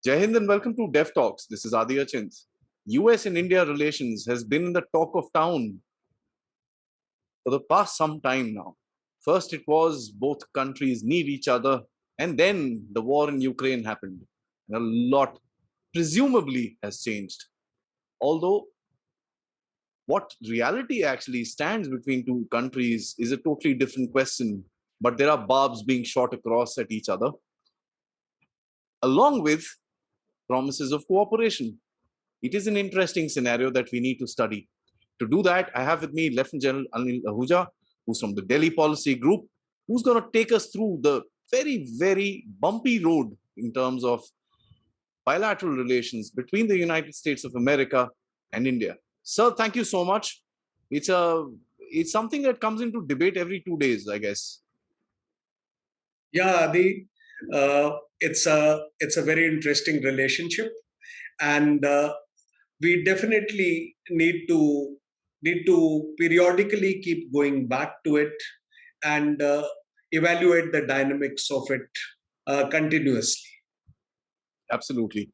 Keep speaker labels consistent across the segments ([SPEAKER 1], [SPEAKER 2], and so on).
[SPEAKER 1] Jai Hind and welcome to Dev Talks. This is Aadi. US and India relations has been in the talk of town for the past some time now. First, it was both countries need each other, and then the war in Ukraine happened. And a lot, presumably, has changed. Although, what reality actually stands between two countries is a totally different question. But there are barbs being shot across at each other, along with promises of cooperation. It is an interesting scenario that we need to study. To do that, I have with me Lieutenant General Anil Ahuja, who's from the Delhi Policy Group, who's going to take us through the very, very bumpy road in terms of bilateral relations between the United States of America and India. Sir, thank you so much. It's something that comes into debate every 2 days, I guess.
[SPEAKER 2] Yeah, Adi, it's a very interesting relationship, and we definitely need to periodically keep going back to it and evaluate the dynamics of it continuously.
[SPEAKER 1] Absolutely.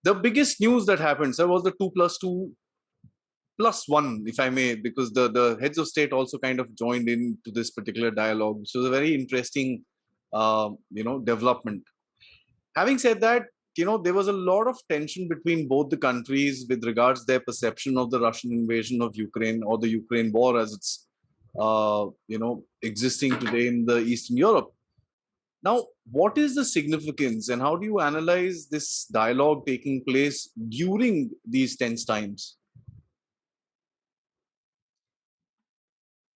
[SPEAKER 1] The biggest news that happened, sir, was the 2+2+1, if I may, because the heads of state also kind of joined into this particular dialogue. So it's a very interesting, development. Having said that, there was a lot of tension between both the countries with regards their perception of the Russian invasion of Ukraine or the Ukraine war as it's, existing today in the Eastern Europe. Now, what is the significance and how do you analyze this dialogue taking place during these tense times?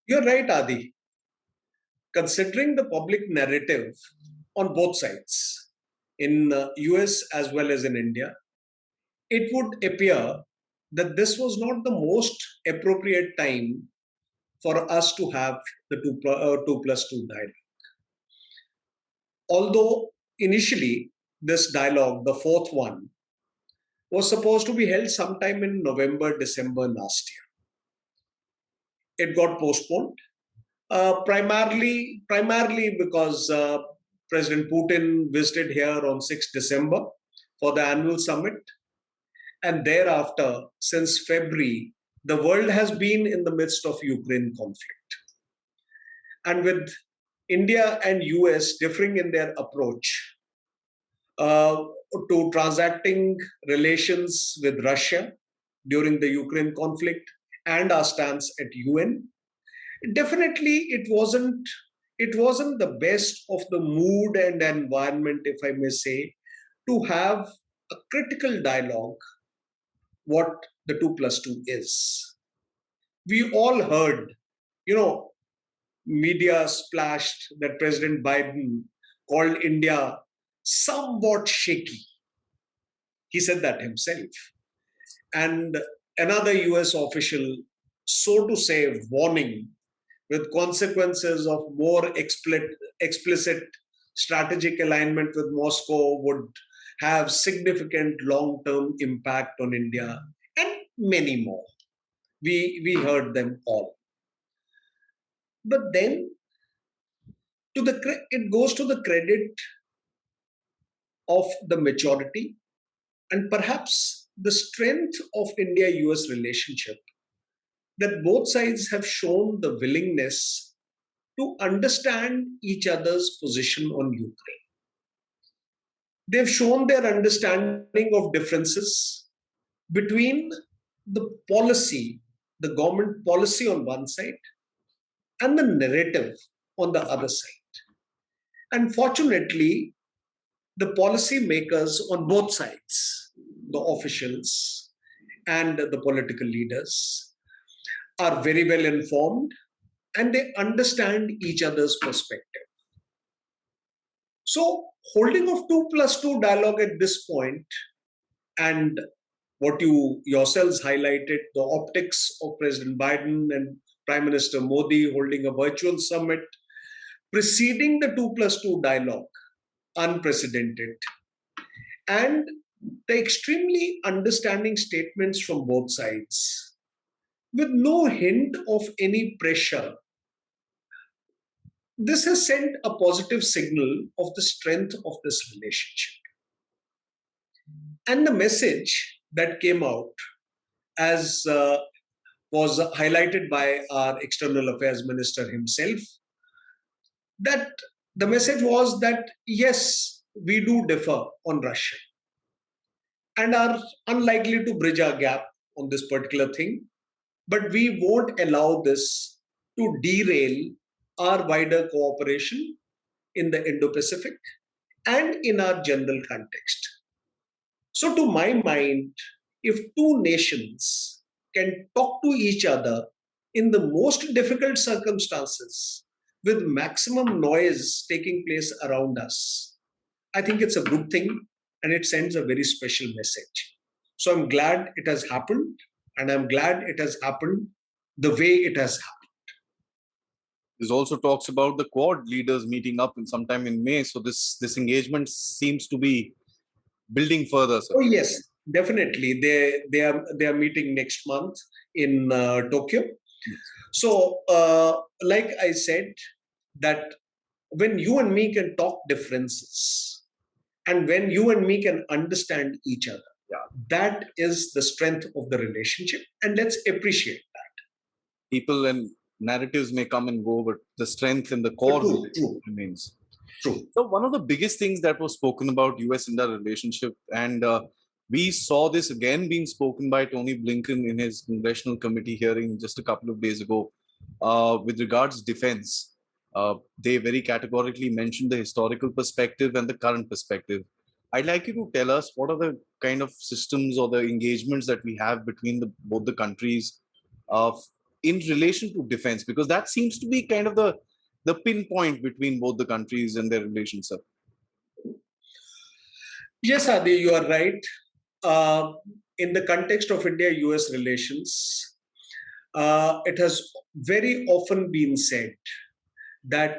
[SPEAKER 2] You're right, Adi. Considering the public narrative on both sides, in US as well as in India, it would appear that this was not the most appropriate time for us to have the 2+2 dialogue. Although initially this dialogue, the fourth one, was supposed to be held sometime in November, December last year. It got postponed, primarily because President Putin visited here on 6th December for the annual summit. And thereafter, since February, the world has been in the midst of Ukraine conflict. And with India and US differing in their approach to transacting relations with Russia during the Ukraine conflict and our stance at UN, definitely it wasn't the best of the mood and environment, if I may say, to have a critical dialogue what the 2+2 is. We all heard, media splashed that President Biden called India somewhat shaky. He said that himself. And another US official, so to say, warning with consequences of more explicit strategic alignment with Moscow would have significant long-term impact on India and many more. We heard them all. But then it goes to the credit of the maturity and perhaps the strength of India-US relationship that both sides have shown the willingness to understand each other's position on Ukraine. They've shown their understanding of differences between the policy, the government policy on one side, and the narrative on the other side. And fortunately, the policy makers on both sides, the officials and the political leaders, are very well informed and they understand each other's perspective. So, holding of 2+2 dialogue at this point, and what you yourselves highlighted, the optics of President Biden and Prime Minister Modi holding a virtual summit preceding the 2+2 dialogue, unprecedented, and the extremely understanding statements from both sides with no hint of any pressure. This has sent a positive signal of the strength of this relationship. And the message that came out, as was highlighted by our External Affairs Minister himself, that the message was that yes, we do differ on Russia and are unlikely to bridge our gap on this particular thing, but we won't allow this to derail our wider cooperation in the Indo Pacific and in our general context. So, to my mind, if two nations can talk to each other in the most difficult circumstances with maximum noise taking place around us, I think it's a good thing and it sends a very special message. So I'm glad it has happened, and I'm glad it has happened the way it has happened.
[SPEAKER 1] This also talks about the Quad leaders meeting up in sometime in May. So this engagement seems to be building further, sir.
[SPEAKER 2] Oh yes, definitely. They are meeting next month in Tokyo. So like I said, that when you and me can talk differences, and when you and me can understand each other, that is the strength of the relationship, and let's appreciate that.
[SPEAKER 1] People and narratives may come and go, but the strength and the core
[SPEAKER 2] True.
[SPEAKER 1] remains.
[SPEAKER 2] True.
[SPEAKER 1] So one of the biggest things that was spoken about US-India relationship, and we saw this again being spoken by Tony Blinken in his congressional committee hearing just a couple of days ago, with regards defense. They very categorically mentioned the historical perspective and the current perspective. I'd like you to tell us what are the kind of systems or the engagements that we have between both the countries in relation to defense, because that seems to be kind of the pinpoint between both the countries and their relations.
[SPEAKER 2] Yes, Adi, you are right. In the context of India-US relations, it has very often been said that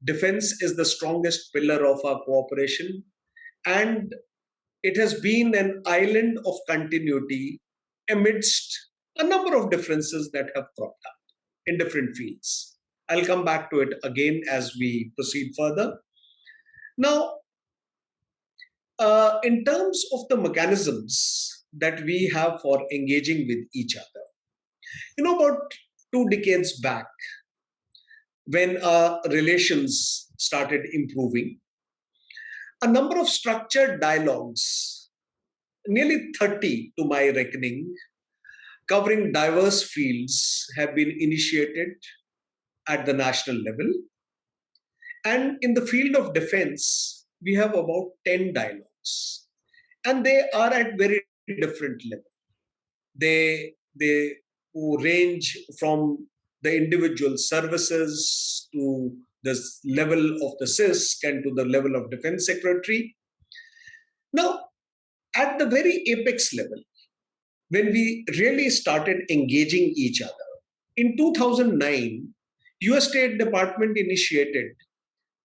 [SPEAKER 2] defense is the strongest pillar of our cooperation, and it has been an island of continuity amidst a number of differences that have cropped up in different fields. I'll come back to it again as we proceed further. Now, in terms of the mechanisms that we have for engaging with each other, about 2 decades back, when our relations started improving, a number of structured dialogues, nearly 30 to my reckoning, covering diverse fields, have been initiated at the national level. And in the field of defense, we have about 10 dialogues. And they are at very different levels. They range from the individual services to the level of the CISC and to the level of defense secretary. Now, at the very apex level, when we really started engaging each other, in 2009, US State Department initiated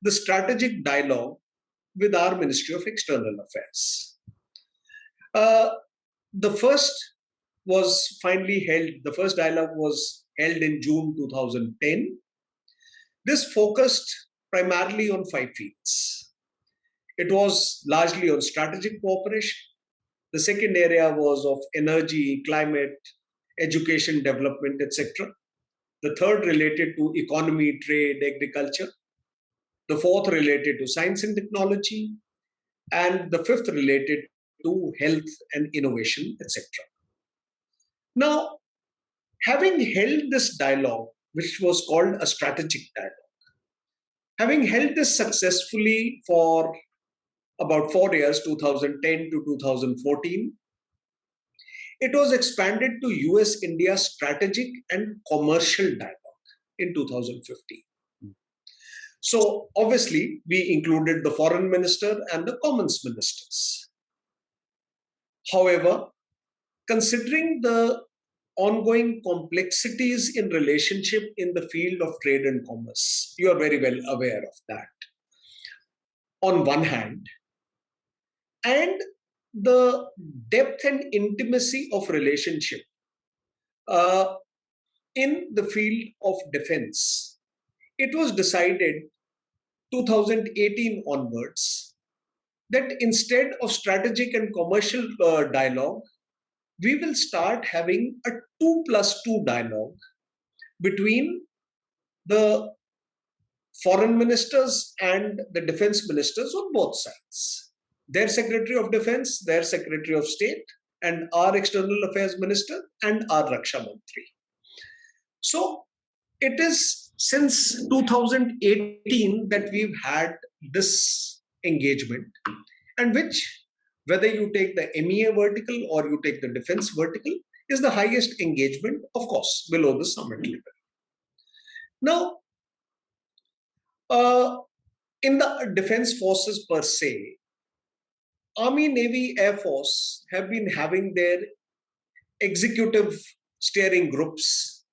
[SPEAKER 2] the strategic dialogue with our Ministry of External Affairs. The first dialogue was held in June 2010. This focused primarily on 5 fields. It was largely on strategic cooperation. The second area was of energy, climate, education, development, etc. The third related to economy, trade, agriculture. The fourth related to science and technology. And the fifth related to health and innovation, etc. Now, having held this dialogue, which was called a strategic dialogue, having held this successfully for about 4 years, 2010 to 2014, it was expanded to US-India strategic and commercial dialogue in 2015. So obviously, we included the foreign minister and the commons ministers. However, considering the ongoing complexities in relationship in the field of trade and commerce, you are very well aware of that, on one hand, and the depth and intimacy of relationship in the field of defense, it was decided 2018 onwards that instead of strategic and commercial dialogue, we will start having a 2+2 dialogue between the foreign ministers and the defense ministers on both sides. Their Secretary of Defense, their Secretary of State, and our External Affairs Minister and our Raksha Mantri. So it is since 2018 that we've had this engagement, and which, whether you take the MEA vertical or you take the defense vertical, is the highest engagement, of course, below the summit level. Now, in the defense forces per se, Army, Navy, Air Force have been having their executive steering groups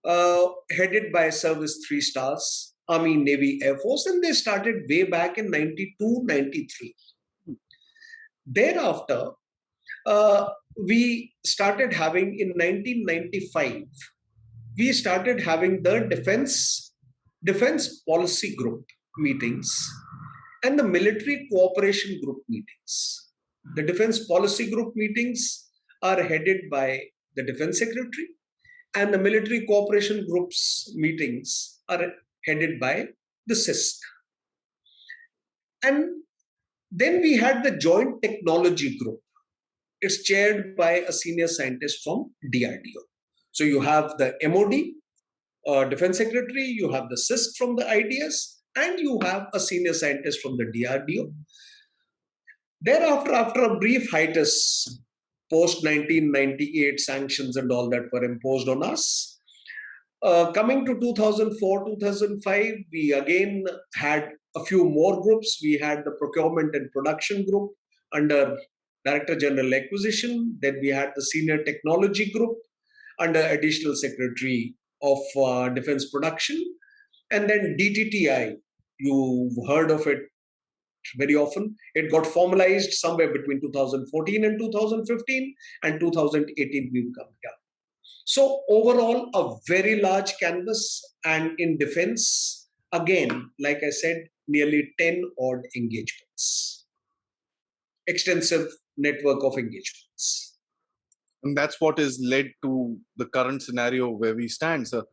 [SPEAKER 2] headed by Service 3 stars, Army, Navy, Air Force, and they started way back in 92, 93. Thereafter, we started having in 1995, we started having the defense policy group meetings and the military cooperation group meetings. The defense policy group meetings are headed by the defense secretary, and the military cooperation groups meetings are headed by the CISC. And then we had the joint technology group. It's chaired by a senior scientist from DRDO. So you have the MOD, defense secretary, you have the CISC from the IDS, and you have a senior scientist from the DRDO. Thereafter, after a brief hiatus, post 1998 sanctions and all that were imposed on us, coming to 2004, 2005, we again had a few more groups. We had the procurement and production group under Director General Acquisition. Then we had the senior technology group under Additional Secretary of Defense Production. And then DTTI, you've heard of it very often. It got formalized somewhere between 2014 and 2015, and 2018 we've come here. So overall, a very large canvas, and in defense, again, like I said, nearly 10 odd engagements. Extensive network of engagements.
[SPEAKER 1] And that's what has led to the current scenario where we stand, sir.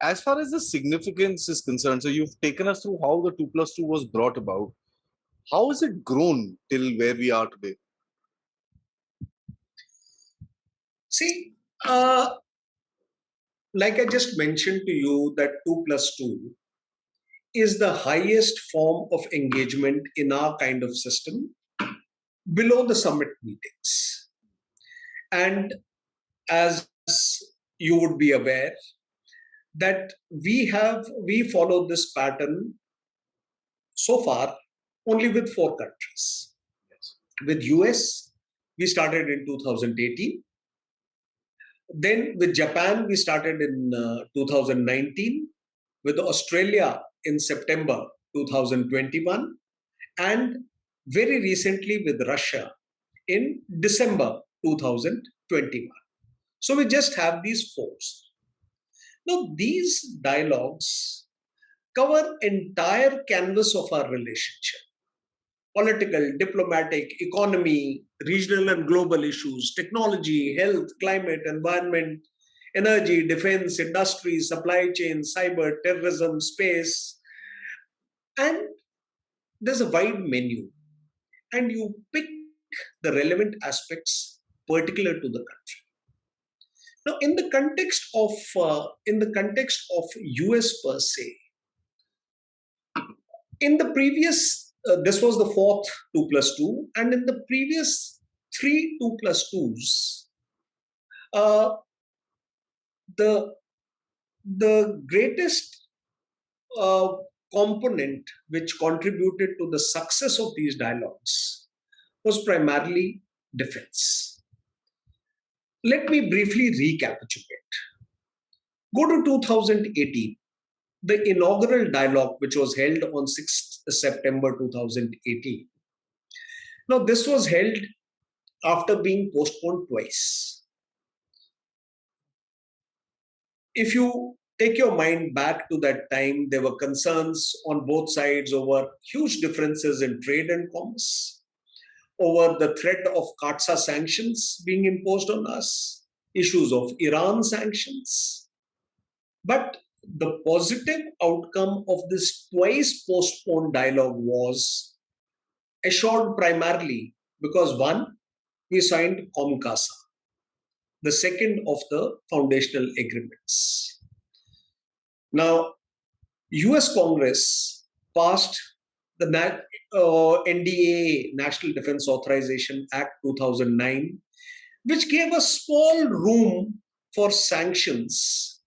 [SPEAKER 1] As far as the significance is concerned, so you've taken us through how the 2+2 was brought about. How has it grown till where we are today?
[SPEAKER 2] See, like I just mentioned to you, that 2+2 is the highest form of engagement in our kind of system below the summit meetings. And as you would be aware, that we follow this pattern so far only with 4 countries.
[SPEAKER 1] Yes.
[SPEAKER 2] With US, we started in 2018. Then with Japan, we started in 2019. With Australia in September 2021. And very recently with Russia in December 2021. So we just have these 4. Now, these dialogues cover entire canvas of our relationship: political, diplomatic, economy, regional and global issues, technology, health, climate, environment, energy, defense, industry, supply chain, cyber, terrorism, space. And there's a wide menu, and you pick the relevant aspects particular to the country. Now, in the context of US per se, in the previous, this was the 4th 2+2, and in the previous 3 2+2s, the greatest component which contributed to the success of these dialogues was primarily defense. Let me briefly recapitulate. Go to 2018, the inaugural dialogue, which was held on 6th September 2018. Now, this was held after being postponed twice. If you take your mind back to that time. There were concerns on both sides over huge differences in trade and commerce, over the threat of Katsa sanctions being imposed on us, issues of Iran sanctions. But the positive outcome of this twice postponed dialogue was assured primarily because one, we signed COMCASA, the second of the foundational agreements. Now, US Congress passed the NDAA, National Defense Authorization Act 2009, which gave a small room for sanctions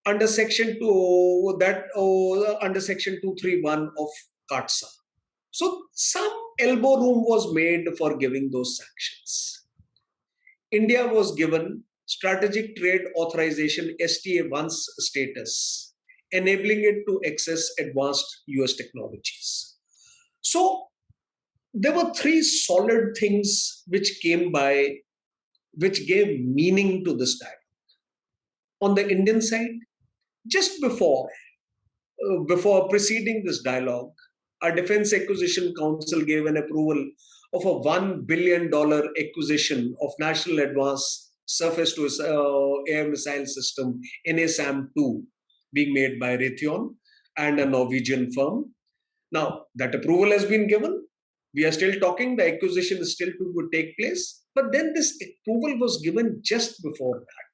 [SPEAKER 2] under Section 231 of CATSA. So some elbow room was made for giving those sanctions. India was given Strategic Trade Authorization STA1 status, enabling it to access advanced US technologies. So there were three solid things which came by, which gave meaning to this dialogue. On the Indian side, just before preceding this dialogue, our Defense Acquisition Council gave an approval of a $1 billion acquisition of National Advanced Surface to Air Missile System, NASAM-2, being made by Raytheon and a Norwegian firm. Now, that approval has been given. We are still talking, the acquisition is still to take place. But then this approval was given just before that.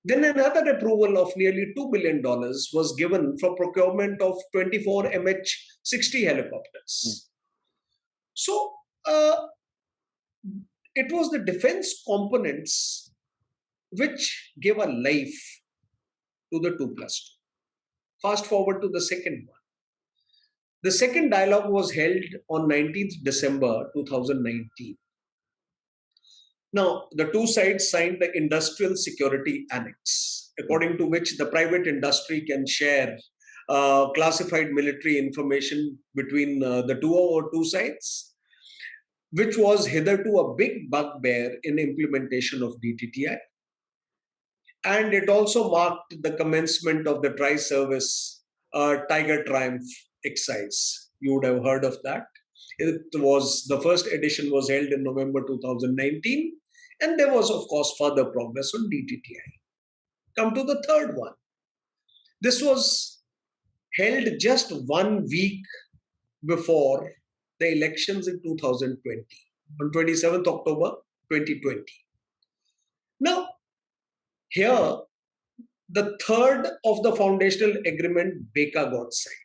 [SPEAKER 2] Then another approval of nearly $2 billion was given for procurement of 24 MH-60 helicopters. So it was the defense components which gave a life to the 2+2. Fast forward to the second one. The second dialogue was held on 19th December 2019. Now, the two sides signed the Industrial Security Annex, according to which the private industry can share classified military information between the two sides, which was hitherto a big bugbear in implementation of DTTI. And it also marked the commencement of the Tri-Service Tiger Triumph exercise. You would have heard of that. The first edition was held in November 2019, and there was, of course, further progress on DTTI. Come to the third one. This was held just 1 week before the elections in 2020, on 27th October 2020. Now, here, the third of the foundational agreement, BECA, got signed.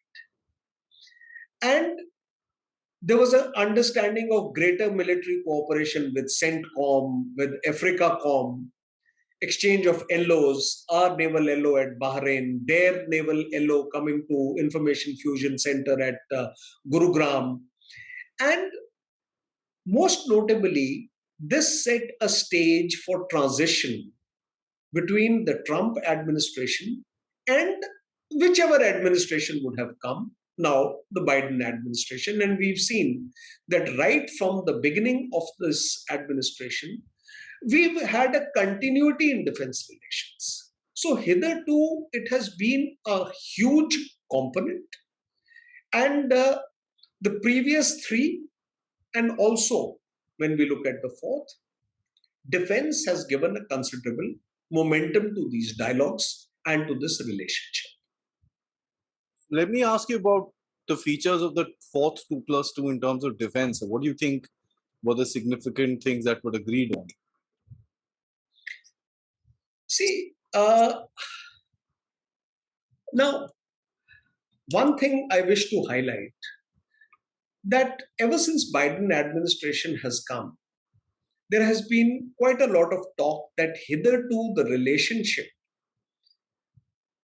[SPEAKER 2] And there was an understanding of greater military cooperation with CENTCOM, with AfricaCom, exchange of LOs, our naval LO at Bahrain, their naval LO coming to Information Fusion Center at Gurugram. And most notably, this set a stage for transition between the Trump administration and whichever administration would have come, now the Biden administration. And we've seen that right from the beginning of this administration, we've had a continuity in defense relations. So hitherto, it has been a huge component. And the previous three, and also when we look at the fourth, defense has given a considerable momentum to these dialogues and to this relationship.
[SPEAKER 1] Let me ask you about the features of the fourth 2+2 in terms of defense. What do you think were the significant things that were agreed on?
[SPEAKER 2] See, now, one thing I wish to highlight, that ever since Biden administration has come, there has been quite a lot of talk that hitherto the relationship,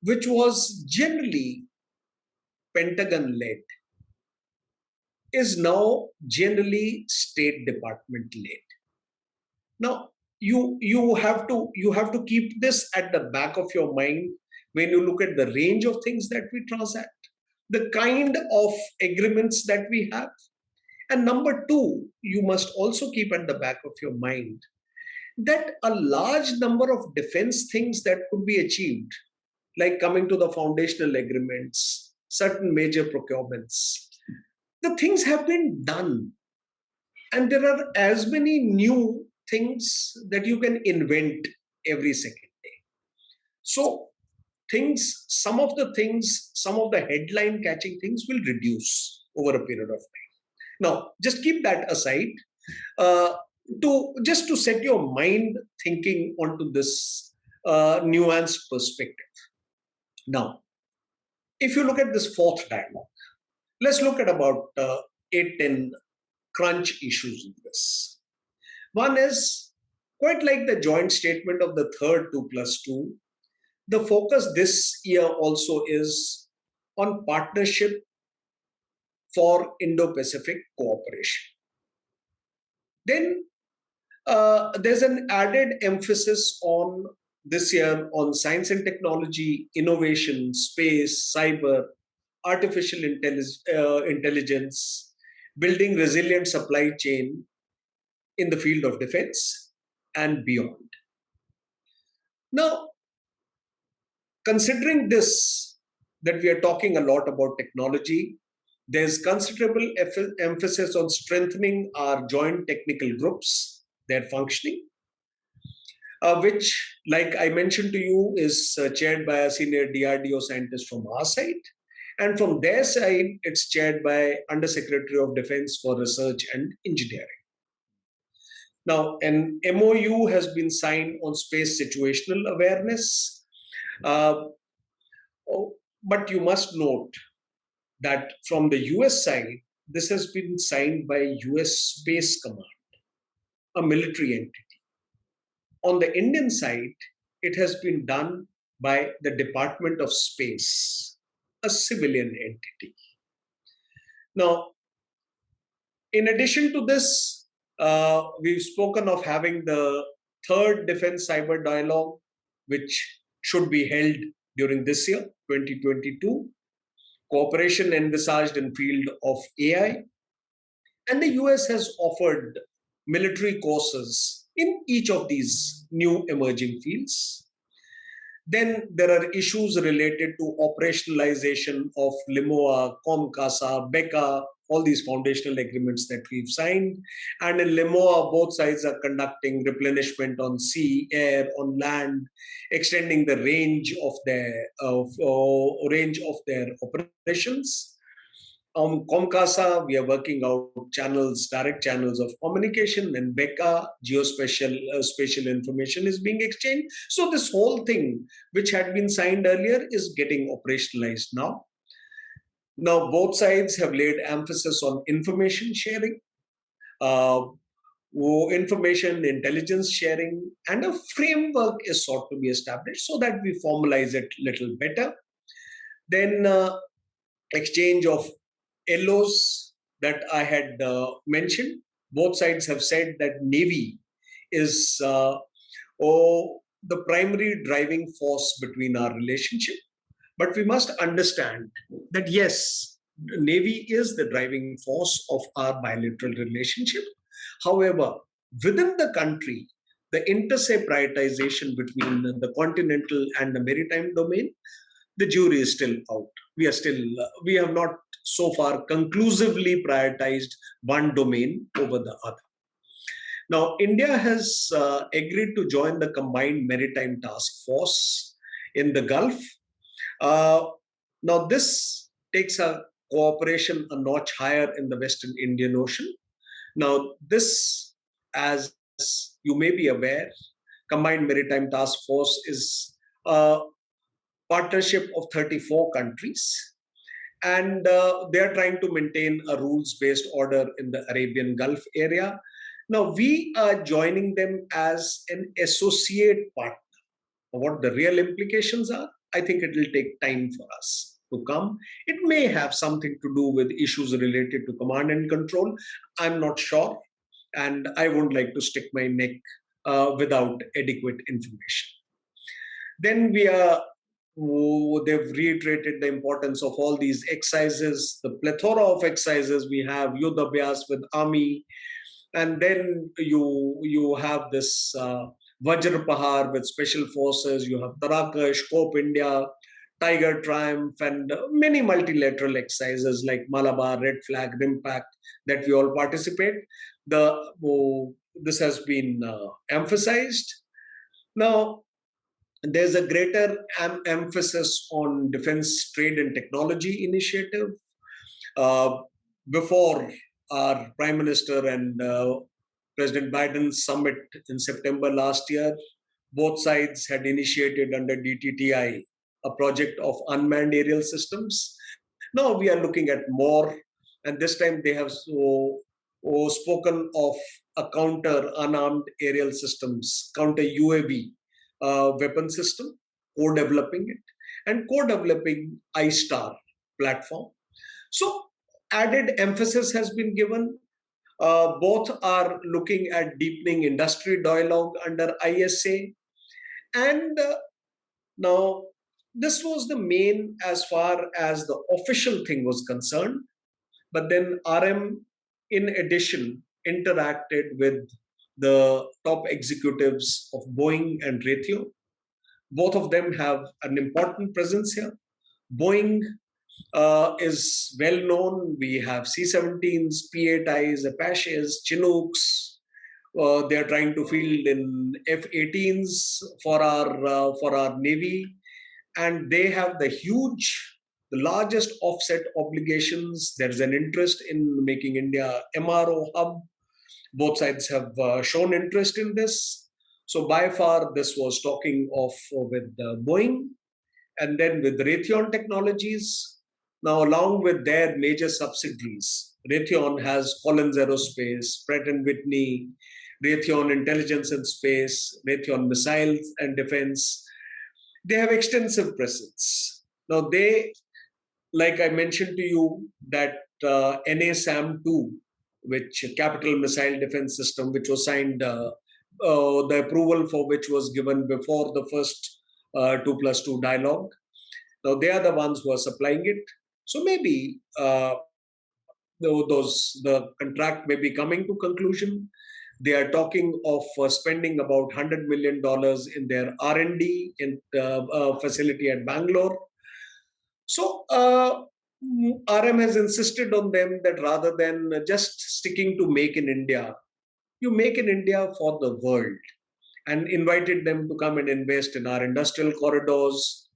[SPEAKER 2] which was generally Pentagon-led, is now generally State Department-led. Now, you have to keep this at the back of your mind when you look at the range of things that we transact, the kind of agreements that we have. And number two, you must also keep at the back of your mind that a large number of defense things that could be achieved, like coming to the foundational agreements, certain major procurements, the things have been done. And there are as many new things that you can invent every second day. So, some of the things, some of the headline catching things will reduce over a period of time. Now, just keep that aside. Uh, to set your mind thinking onto this nuanced perspective. Now, if you look at this fourth dialogue, let's look at about 8-10 crunch issues in this. One is quite like the joint statement of the third 2+2. The focus this year also is on partnership for Indo Pacific cooperation. Then there's an added emphasis on this year on science and technology, innovation, space, cyber, artificial intelligence, building resilient supply chain in the field of defense and beyond. Now, considering this, that we are talking a lot about technology, there's considerable emphasis on strengthening our joint technical groups, their functioning, which, like I mentioned to you, is chaired by a senior DRDO scientist from our side. And from their side, it's chaired by Undersecretary of Defense for Research and Engineering. Now, an MOU has been signed on space situational awareness. But you must note that from the US side, this has been signed by US Space Command, a military entity. On the Indian side, it has been done by the Department of Space, a civilian entity. Now, in addition to this, we've spoken of having the third Defense Cyber Dialogue, which should be held during this year, 2022. Cooperation envisaged in field of AI. And the US has offered military courses in each of these new emerging fields. Then there are issues related to operationalization of LIMOA, COMCASA, BECA, all these foundational agreements that we've signed. And in LIMOA, both sides are conducting replenishment on sea, air, on land, extending the range of their operations. COMCASA, we are working out channels, direct channels of communication, and BECA, spatial information is being exchanged. So this whole thing, which had been signed earlier, is getting operationalized now. Now, both sides have laid emphasis on information sharing, information intelligence sharing, and a framework is sought to be established so that we formalize it a little better. Then exchange of LOs that I had mentioned. Both sides have said that Navy is the primary driving force between our relationship. But we must understand that yes, Navy is the driving force of our bilateral relationship. However, within the country, the inter-se prioritization between the continental and the maritime domain, the jury is still out. We have not so far conclusively prioritized one domain over the other. Now, India has agreed to join the Combined Maritime Task Force in the Gulf. Now, this takes our cooperation a notch higher in the Western Indian Ocean. Now, this, as you may be aware, Combined Maritime Task Force is a partnership of 34 countries. And they are trying to maintain a rules-based order in the Arabian Gulf area. Now, we are joining them as an associate partner. What the real implications are, I think it will take time for us to come. It may have something to do with issues related to command and control. I'm not sure. And I wouldn't like to stick my neck without adequate information. Then they've reiterated the importance of all these exercises, the plethora of exercises we have, Yudh Abhyas with Army, And then you have this Vajra Pahar with special forces. You have Tarakas, Scope India, Tiger Triumph, and many multilateral exercises like Malabar, Red Flag, Impact that we all participate. This has been emphasized. Now, there's a greater emphasis on defense trade and technology initiative. Uh, Before our Prime Minister and President Biden's summit in September last year, both sides had initiated under DTTI a project of unmanned aerial systems. Now we are looking at more, and this time they have spoken of a counter unarmed aerial systems, counter UAV weapon system, co-developing it, and co-developing iStar platform. So added emphasis has been given. Both are looking at deepening industry dialogue under ISA. And now, this was the main as far as the official thing was concerned. But then RM, in addition, interacted with the top executives of Boeing and Raytheon. Both of them have an important presence here. Boeing is well known. We have C-17s, P-8Is, Apaches, Chinooks. They are trying to field in F-18s for our Navy, and they have the largest offset obligations. There is an interest in making India MRO hub. Both sides have shown interest in this. So by far, this was talking of with Boeing, and then with Raytheon Technologies. Now, along with their major subsidiaries, Raytheon has Collins Aerospace, Pratt and Whitney, Raytheon Intelligence and Space, Raytheon Missiles and Defense. They have extensive presence. Now, they, like I mentioned to you, that NASAM-2, which Capital Missile Defense System, which was signed, the approval for which was given before the first 2+2 dialogue. Now, they are the ones who are supplying it. So maybe the contract may be coming to conclusion. They are talking of spending about $100 million in their R&D in facility at Bangalore. So RM has insisted on them that rather than just sticking to Make in India, you make in India for the world, and invited them to come and invest in our industrial corridors.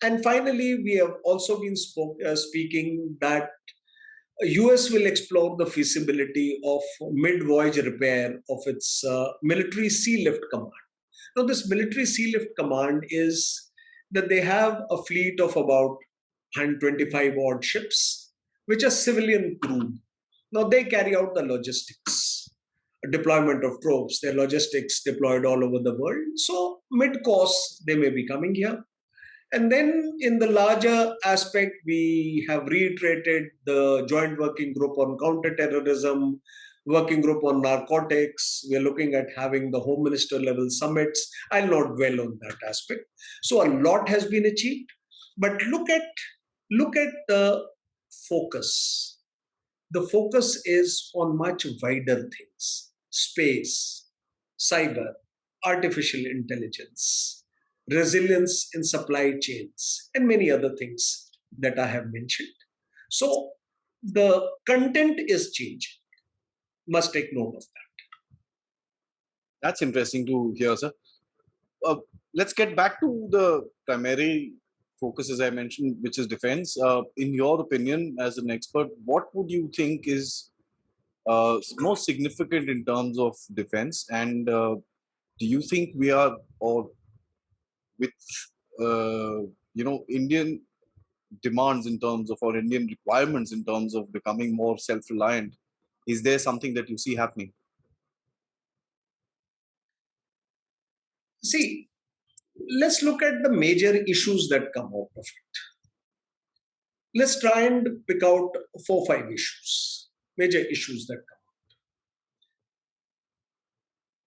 [SPEAKER 2] And finally, we have also been speaking that US will explore the feasibility of mid-voyage repair of its military sea lift command. Now, this military sea lift command is that they have a fleet of about 125 odd ships, which are civilian crewed. Now, they carry out the logistics, deployment of troops, their logistics deployed all over the world. So, mid-course, they may be coming here. And then in the larger aspect, we have reiterated the joint working group on counterterrorism, working group on narcotics. We're looking at having the home minister level summits. I'll not dwell on that aspect. So a lot has been achieved, but look at the focus. The focus is on much wider things: space, cyber, artificial intelligence, resilience in supply chains, and many other things that I have mentioned. So the content is changing. Must take note of that.
[SPEAKER 1] That's interesting to hear, sir. Let's get back to the primary focus, as I mentioned, which is defense. In your opinion, as an expert, what would you think is most significant in terms of defense? And do you think we are, or with Indian demands in terms of, or Indian requirements in terms of becoming more self-reliant, is there something that you see happening?
[SPEAKER 2] See, let's look at the major issues that come out of it. Let's try and pick out 4-5 issues, major issues that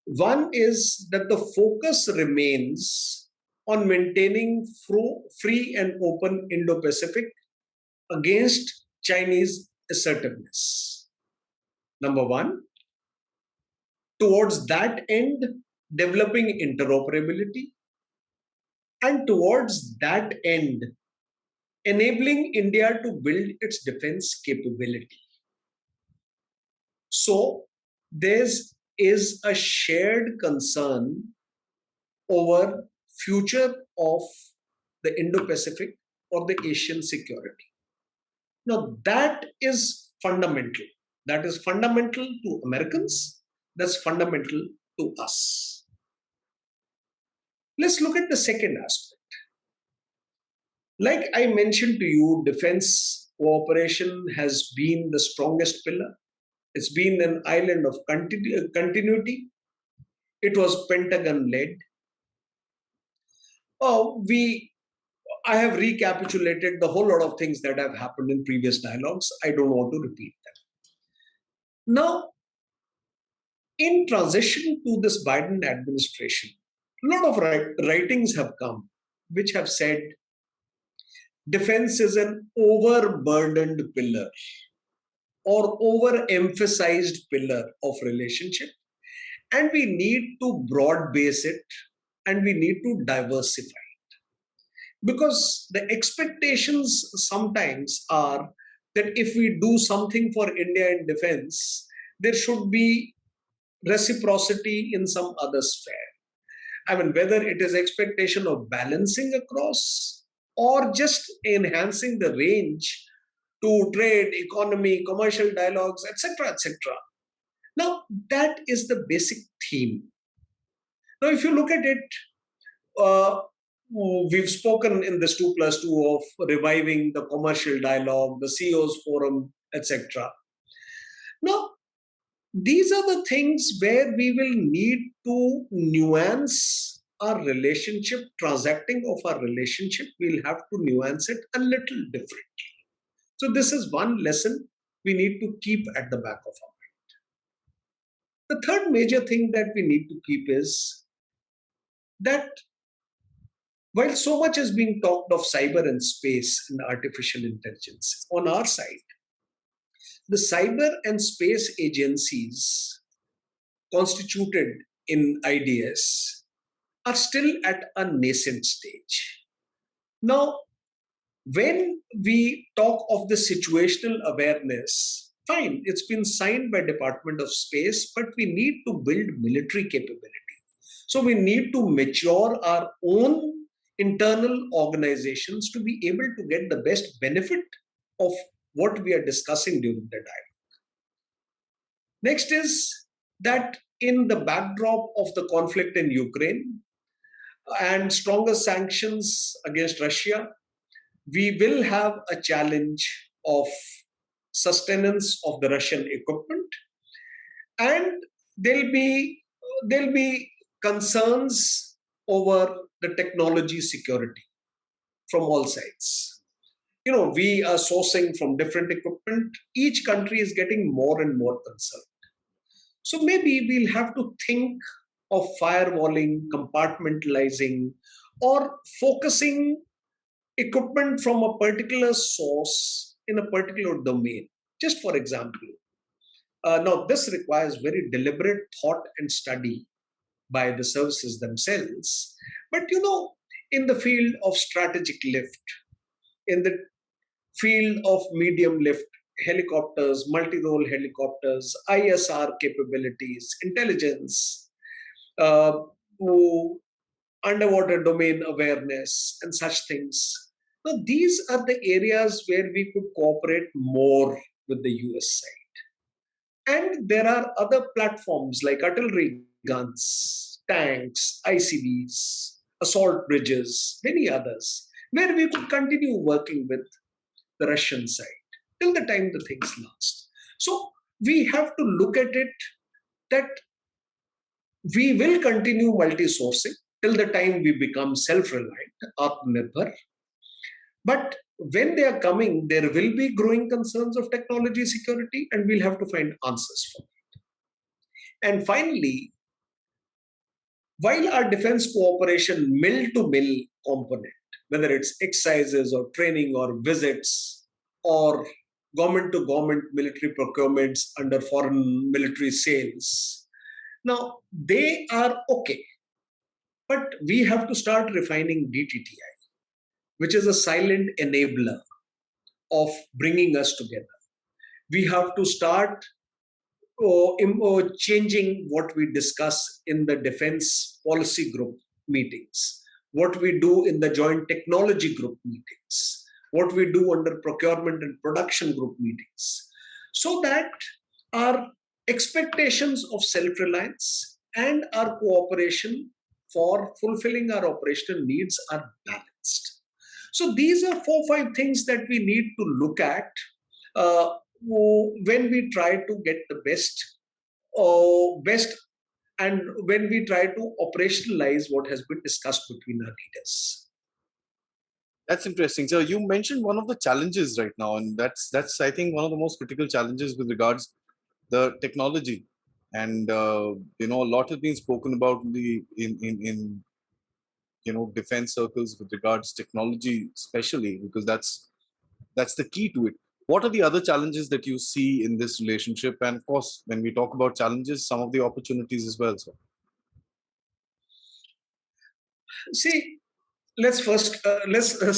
[SPEAKER 2] come. One is that the focus remains on maintaining free and open Indo Pacific against Chinese assertiveness. Number one. Towards that end, developing interoperability, and towards that end, enabling India to build its defense capability. So, there is a shared concern over future of the Indo Pacific or the Asian security. Now, that is fundamental. That is fundamental to Americans. That's fundamental to us. Let's look at the second aspect. Like I mentioned to you, defense cooperation has been the strongest pillar. It's been an island of continuity. It was Pentagon led. I have recapitulated the whole lot of things that have happened in previous dialogues. I don't want to repeat them. Now, in transition to this Biden administration, a lot of writings have come which have said defense is an overburdened pillar or overemphasized pillar of relationship, and we need to broad base it and we need to diversify. Because the expectations sometimes are that if we do something for India in defense, there should be reciprocity in some other sphere. I mean, whether it is expectation of balancing across or just enhancing the range to trade, economy, commercial dialogues, etc., etc. Now, that is the basic theme. Now, if you look at it, uh, we've spoken in this 2+2 of reviving the commercial dialogue, the CEO's forum, etc. Now, these are the things where we will need to nuance our relationship, transacting of our relationship. We'll have to nuance it a little differently. So, this is one lesson we need to keep at the back of our mind. The third major thing that we need to keep is that while so much is being talked of cyber and space and artificial intelligence, on our side, the cyber and space agencies constituted in IDS are still at a nascent stage. Now, when we talk of the situational awareness, fine, it's been signed by Department of Space, but we need to build military capability. So we need to mature our own internal organizations to be able to get the best benefit of what we are discussing during the dialogue. Next is that in the backdrop of the conflict in Ukraine and stronger sanctions against Russia, we will have a challenge of sustenance of the Russian equipment, and there'll be concerns over the technology security from all sides. You know, we are sourcing from different equipment. Each country is getting more and more concerned. So maybe we'll have to think of firewalling, compartmentalizing, or focusing equipment from a particular source in a particular domain. Just for example, now this requires very deliberate thought and study by the services themselves. But you know, in the field of strategic lift, in the field of medium lift, helicopters, multi-role helicopters, ISR capabilities, intelligence, uh, underwater domain awareness, and such things. Now, these are the areas where we could cooperate more with the US side. And there are other platforms like artillery guns, tanks, ICBs, assault bridges, many others, where we could continue working with the Russian side till the time the things last. So we have to look at it that we will continue multi-sourcing till the time we become self-reliant, Atmanirbhar. But when they are coming, there will be growing concerns of technology security, and we'll have to find answers for it. And finally, while our defense cooperation mill to mill component, whether it's exercises or training or visits or government to government military procurements under foreign military sales, Now, they are okay, but we have to start refining DTTI, which is a silent enabler of bringing us together. We have to start changing what we discuss in the defense policy group meetings, what we do in the joint technology group meetings, what we do under procurement and production group meetings, so that our expectations of self-reliance and our cooperation for fulfilling our operational needs are balanced. So these are 4 5 things that we need to look at uh, when we try to get the best, and when we try to operationalize what has been discussed between our leaders.
[SPEAKER 1] That's interesting. So you mentioned one of the challenges right now, and that's I think one of the most critical challenges with regards the technology. And a lot has been spoken about in defense circles with regards technology, especially because that's the key to it. What are the other challenges that you see in this relationship? And of course, when we talk about challenges, some of the opportunities as well. So
[SPEAKER 2] See, let's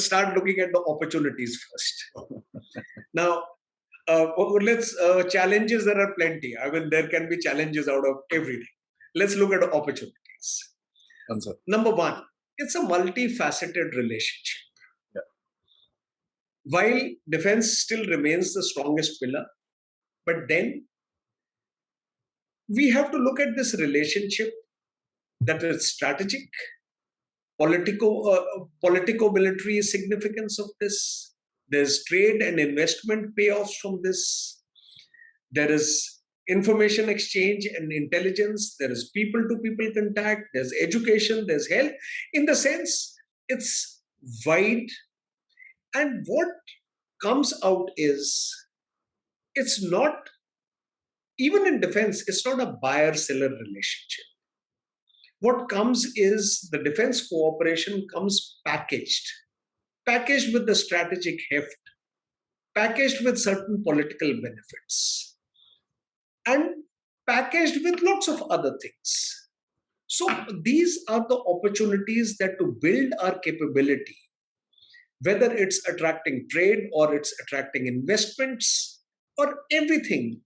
[SPEAKER 2] start looking at the opportunities first. Now, let's challenges. There are plenty. I mean, there can be challenges out of everything. Let's look at the opportunities.
[SPEAKER 1] answer.
[SPEAKER 2] Number one, it's a multifaceted relationship.
[SPEAKER 1] Yeah.
[SPEAKER 2] While defense still remains the strongest pillar, but then we have to look at this relationship that is strategic, politico-military significance of this. There's trade and investment payoffs from this. There is information exchange and intelligence. There is people-to-people contact. There's education. There's health. In the sense, it's wide. And what comes out is, it's not, even in defense, it's not a buyer-seller relationship. What comes is the defense cooperation comes packaged with the strategic heft, packaged with certain political benefits, and packaged with lots of other things. So these are the opportunities that to build our capability, whether it's attracting trade or it's attracting investments or everything,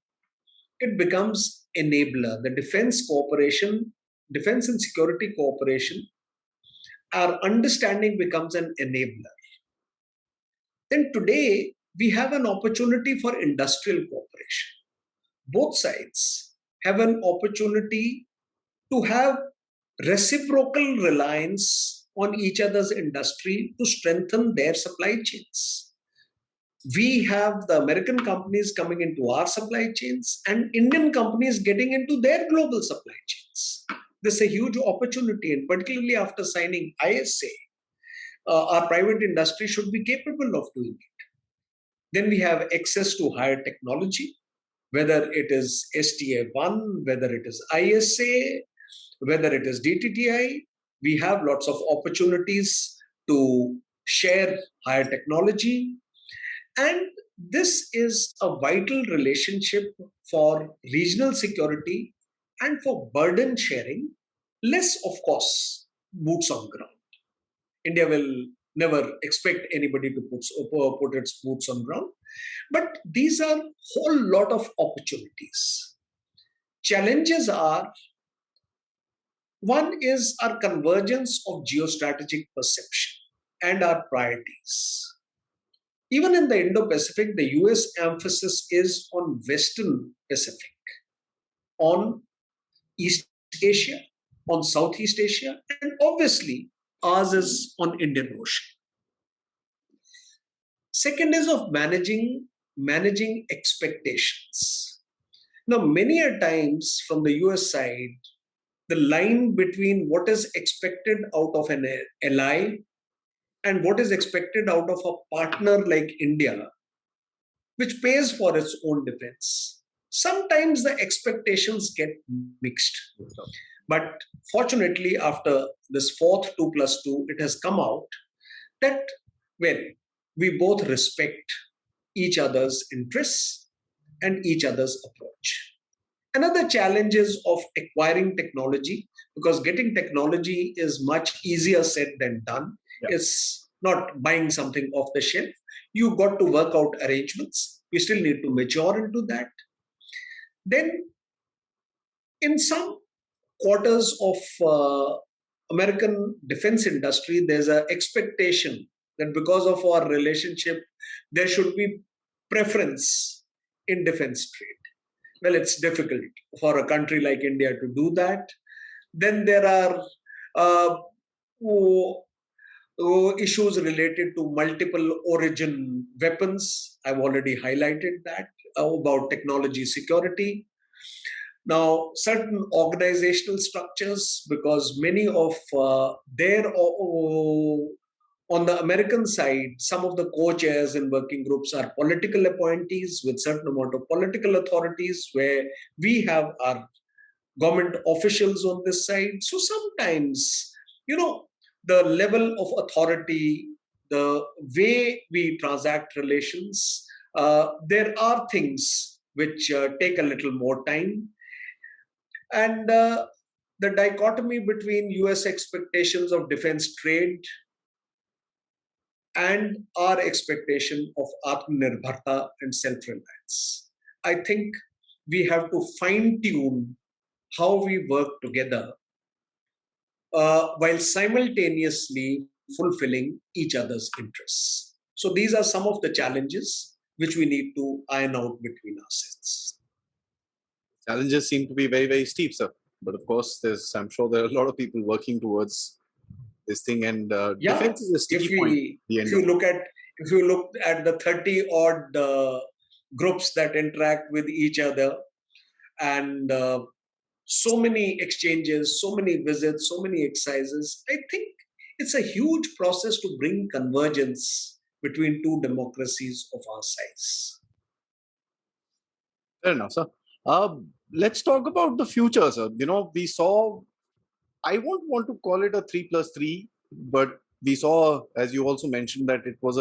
[SPEAKER 2] it becomes enabler. The defense cooperation, defense and security cooperation, our understanding becomes an enabler. Then today, we have an opportunity for industrial cooperation. Both sides have an opportunity to have reciprocal reliance on each other's industry to strengthen their supply chains. We have the American companies coming into our supply chains and Indian companies getting into their global supply chains. This is a huge opportunity, and particularly after signing ISA, our private industry should be capable of doing it. Then we have access to higher technology, whether it is STA1, whether it is ISA, whether it is DTTI. We have lots of opportunities to share higher technology. And this is a vital relationship for regional security and for burden sharing, less, of course, boots on ground. India will never expect anybody to put its boots on ground. But these are a whole lot of opportunities. Challenges are, one is our convergence of geostrategic perception and our priorities. Even in the Indo Pacific, the US emphasis is on Western Pacific, on East Asia, on Southeast Asia, and obviously ours is on Indian Ocean. Second is of managing expectations. Now, many a times from the US side, the line between what is expected out of an ally and what is expected out of a partner like India, which pays for its own defense, sometimes the expectations get mixed. But fortunately, after this fourth 2+2, it has come out that, well, we both respect each other's interests and each other's approach. Another challenge is of acquiring technology, because getting technology is much easier said than done.
[SPEAKER 1] Yeah.
[SPEAKER 2] It's not buying something off the shelf. You got to work out arrangements. We still need to mature into that. Then, in some quarters of American defense industry, there's an expectation that because of our relationship, there should be preference in defense trade. Well, it's difficult for a country like India to do that. Then there are uh, issues related to multiple origin weapons. I've already highlighted that about technology security. Now, certain organizational structures, because many of on the American side, some of the co-chairs and working groups are political appointees with certain amount of political authorities, where we have our government officials on this side. So sometimes, the level of authority, the way we transact relations, there are things which take a little more time. And the dichotomy between US expectations of defense trade and our expectation of Atmanirbharta and self-reliance. I think we have to fine-tune how we work together while simultaneously fulfilling each other's interests. So these are some of the challenges which we need to iron out between ourselves.
[SPEAKER 1] Challenges seem to be very, very steep, sir. But of course, I'm sure there are a lot of people working towards this thing, and
[SPEAKER 2] Yeah,
[SPEAKER 1] defense is a sticky
[SPEAKER 2] if
[SPEAKER 1] point.
[SPEAKER 2] we if you look at the 30 odd groups that interact with each other, and so many exchanges, so many visits, so many exercises, I think it's a huge process to bring convergence between two democracies of our size.
[SPEAKER 1] Fair enough, sir. Let's talk about the future, sir. We saw, I won't want to call it a 3+3, but we saw, as you also mentioned, that it was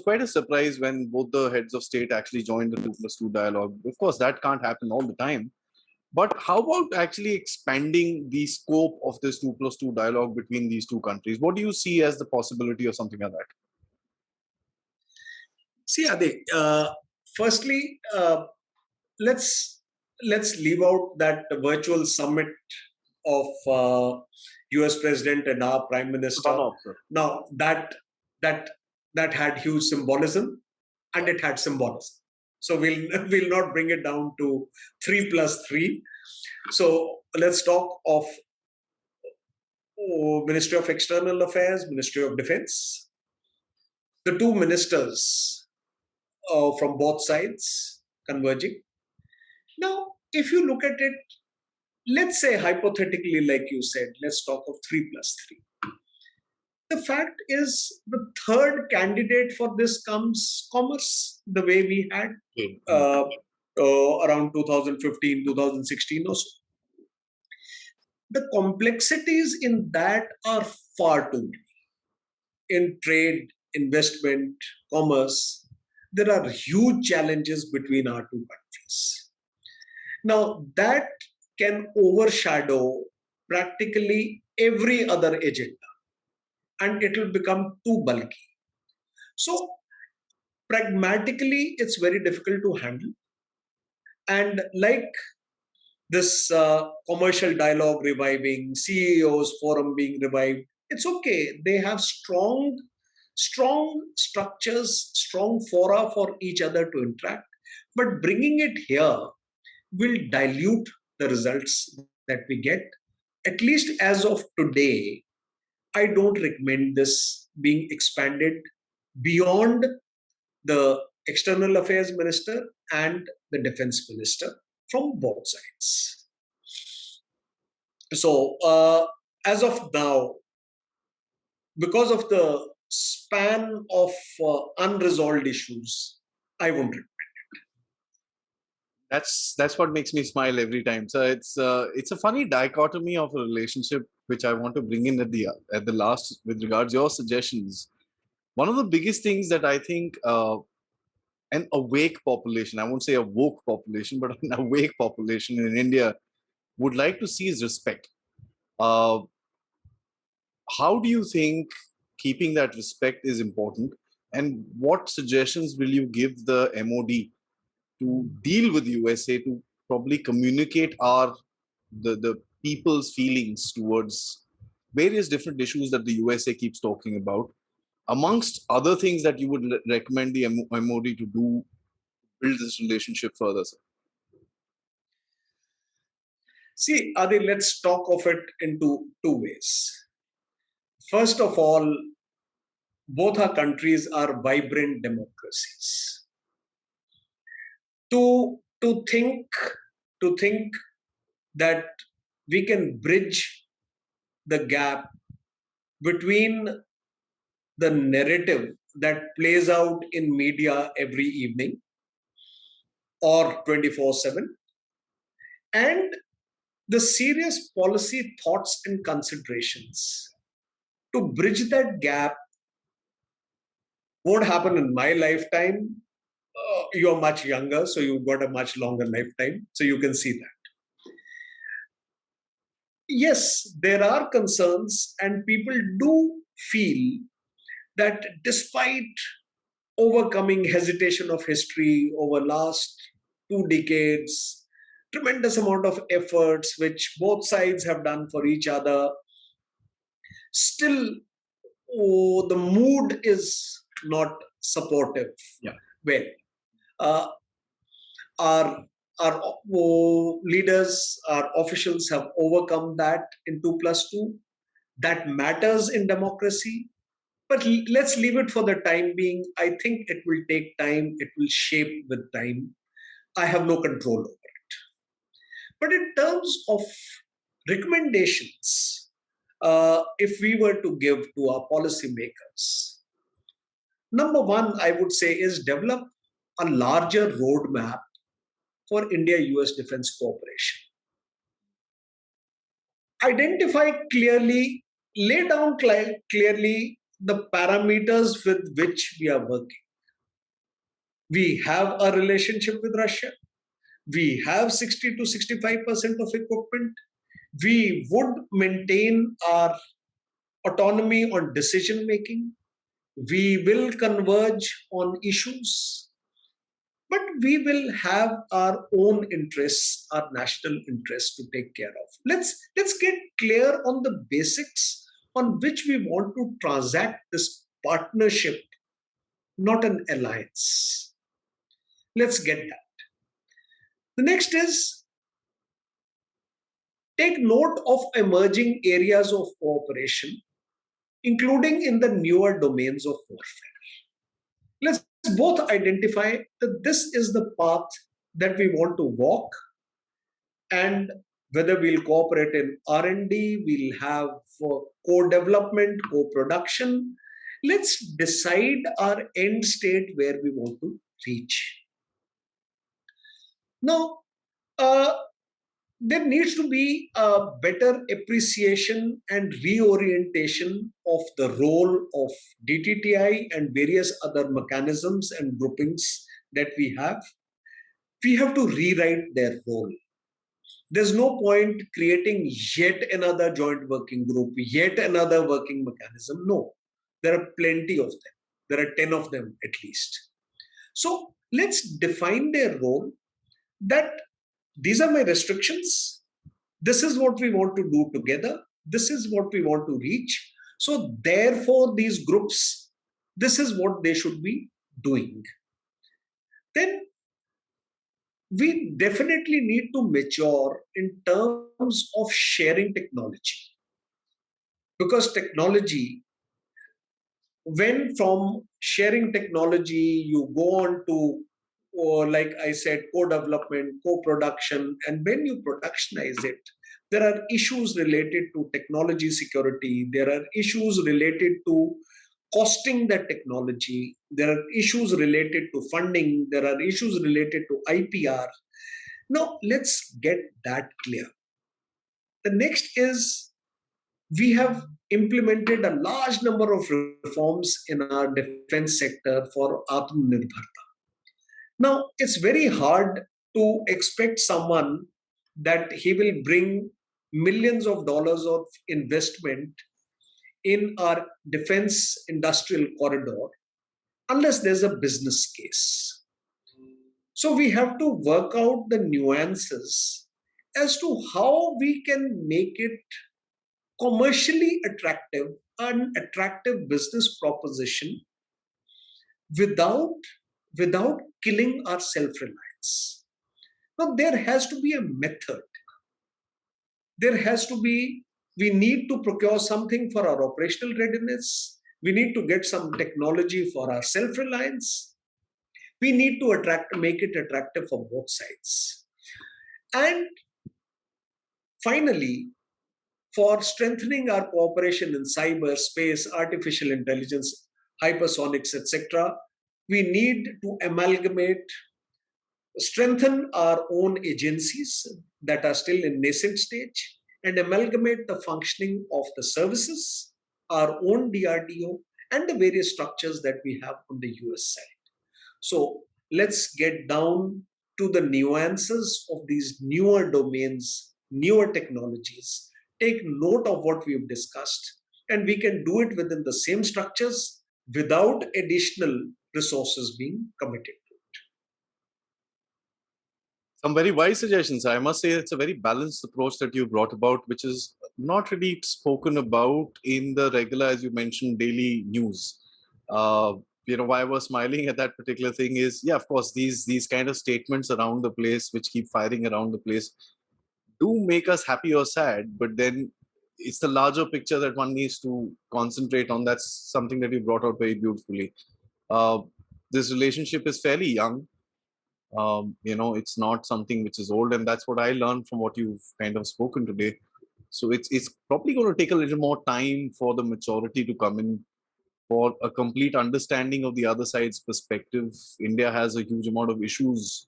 [SPEAKER 1] quite a surprise when both the heads of state actually joined the 2+2 dialogue. Of course, that can't happen all the time. But how about actually expanding the scope of this 2+2 dialogue between these two countries? What do you see as the possibility of something like that?
[SPEAKER 2] See, Adi, firstly, let's leave out that virtual summit of U.S. President and our Prime Minister. Now that had huge symbolism, and it had symbolism. So we'll not bring it down to 3+3. So let's talk of Ministry of External Affairs, Ministry of Defense. The two ministers from both sides converging. Now, if you look at it, let's say hypothetically, like you said, let's talk of 3+3. The fact is, the third candidate for this comes commerce, the way we had around 2015, 2016 or so. The complexities in that are far too many. In trade, investment, commerce, there are huge challenges between our two countries. Now, that can overshadow practically every other agenda, and it will become too bulky. So, pragmatically, it's very difficult to handle. And like this commercial dialogue reviving, CEOs forum being revived, it's okay. They have strong structures, strong fora for each other to interact. But bringing it here will dilute the results that we get. At least as of today, I don't recommend this being expanded beyond the External Affairs Minister and the Defense Minister from both sides. So, as of now, because of the span of unresolved issues, I won't recommend it.
[SPEAKER 1] That's what makes me smile every time. So it's a funny dichotomy of a relationship which I want to bring in at the last with regards to your suggestions. One of the biggest things that I think an awake population, I won't say a woke population, but an awake population in India would like to see is respect. Uh, how do you think keeping that respect is important? And what suggestions will you give the MOD to deal with USA to probably communicate the people's feelings towards various different issues that the USA keeps talking about, amongst other things that you would recommend the MOD to do, build this relationship further, sir?
[SPEAKER 2] See, Adi, let's talk of it into two ways. First of all, both our countries are vibrant democracies. To think that we can bridge the gap between the narrative that plays out in media every evening or 24/7 and the serious policy thoughts and considerations, to bridge that gap won't happen in my lifetime. You're much younger, so you've got a much longer lifetime, so you can see that. Yes, there are concerns, and people do feel that despite overcoming hesitation of history over last 2 decades, tremendous amount of efforts which both sides have done for each other, still the mood is not supportive.
[SPEAKER 1] Yeah.
[SPEAKER 2] Well, uh, our leaders, our officials have overcome that in 2+2. That matters in democracy. But let's leave it for the time being. I think it will take time. It will shape with time. I have no control over it. But in terms of recommendations, if we were to give to our policymakers, number one, I would say, is develop a larger roadmap for India-US defense cooperation. Identify clearly, lay down clearly the parameters with which we are working. We have a relationship with Russia. We have 60 to 65% of equipment. We would maintain our autonomy on decision making. We will converge on issues, but we will have our own interests, our national interests to take care of. Let's get clear on the basics on which we want to transact this partnership, not an alliance. Let's get that. The next is take note of emerging areas of cooperation, including in the newer domains of warfare. Let's both identify that this is the path that we want to walk, and whether we'll cooperate in R&D, we'll have co-development, co-production. Let's decide our end state where we want to reach. Now, there needs to be a better appreciation and reorientation of the role of DTTI and various other mechanisms and groupings that we have. We have to rewrite their role. There's no point creating yet another joint working group, yet another working mechanism. No, there are plenty of them. There are 10 of them at least. So let's define their role, that these are my restrictions. This is what we want to do together. This is what we want to reach. So therefore, these groups, this is what they should be doing. Then we definitely need to mature in terms of sharing technology. Because technology, when from sharing technology, you go on to, or like I said, co-development, co-production, and when you productionize it, there are issues related to technology security. There are issues related to costing that technology. There are issues related to funding. There are issues related to IPR. Now, let's get that clear. The next is we have implemented a large number of reforms in our defense sector for Atmanirbharta. Now, it's very hard to expect someone that he will bring millions of dollars of investment in our defense industrial corridor unless there's a business case. So we have to work out the nuances as to how we can make it commercially attractive, an attractive business proposition without killing our self-reliance. Now there has to be a method. There has to be, we need to procure something for our operational readiness. We need to get some technology for our self-reliance. We need to make it attractive for both sides. And finally, for strengthening our cooperation in cyber space, artificial intelligence, hypersonics, etc., we need to strengthen our own agencies that are still in nascent stage, and amalgamate the functioning of the services, our own DRDO, and the various structures that we have on the US side. So let's get down to the nuances of these newer domains, newer technologies. Take note of what we've discussed, and we can do it within the same structures without additional resources being committed.
[SPEAKER 1] Some very wise suggestions. I must say it's a very balanced approach that you brought about, which is not really spoken about in the regular, as you mentioned, daily news. Why I was smiling at that particular thing is, yeah, of course, these kind of statements around the place, which keep firing around the place, do make us happy or sad. But then it's the larger picture that one needs to concentrate on. That's something that you brought out very beautifully. Uh, this relationship is fairly young. It's not something which is old, and that's what I learned from what you've kind of spoken today. So it's probably going to take a little more time for the maturity to come in, for a complete understanding of the other side's perspective. India has a huge amount of issues,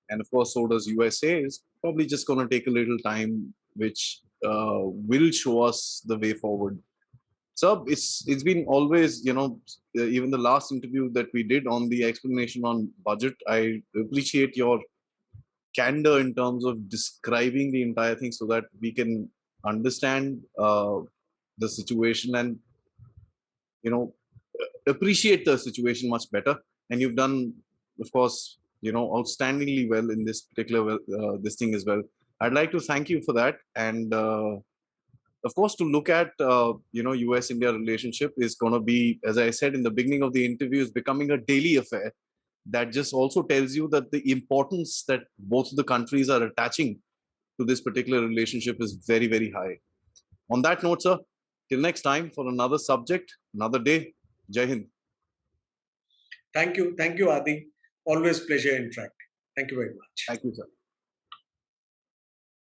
[SPEAKER 1] and of course so does USA. It's probably just going to take a little time, which will show us the way forward. So it's been always, even the last interview that we did on the explanation on budget, I appreciate your candor in terms of describing the entire thing so that we can understand the situation and, appreciate the situation much better. And you've done, of course, outstandingly well in this particular this thing as well. I'd like to thank you for that. And of course, to look at US India relationship is going to be, as I said in the beginning of the interview, is becoming a daily affair. That just also tells you that the importance that both of the countries are attaching to this particular relationship is very, very high. On that note, sir, till next time for another subject, another day. Jai Hind.
[SPEAKER 2] Thank you, Adi. Always pleasure interacting. Thank you very much.
[SPEAKER 1] Thank you, sir.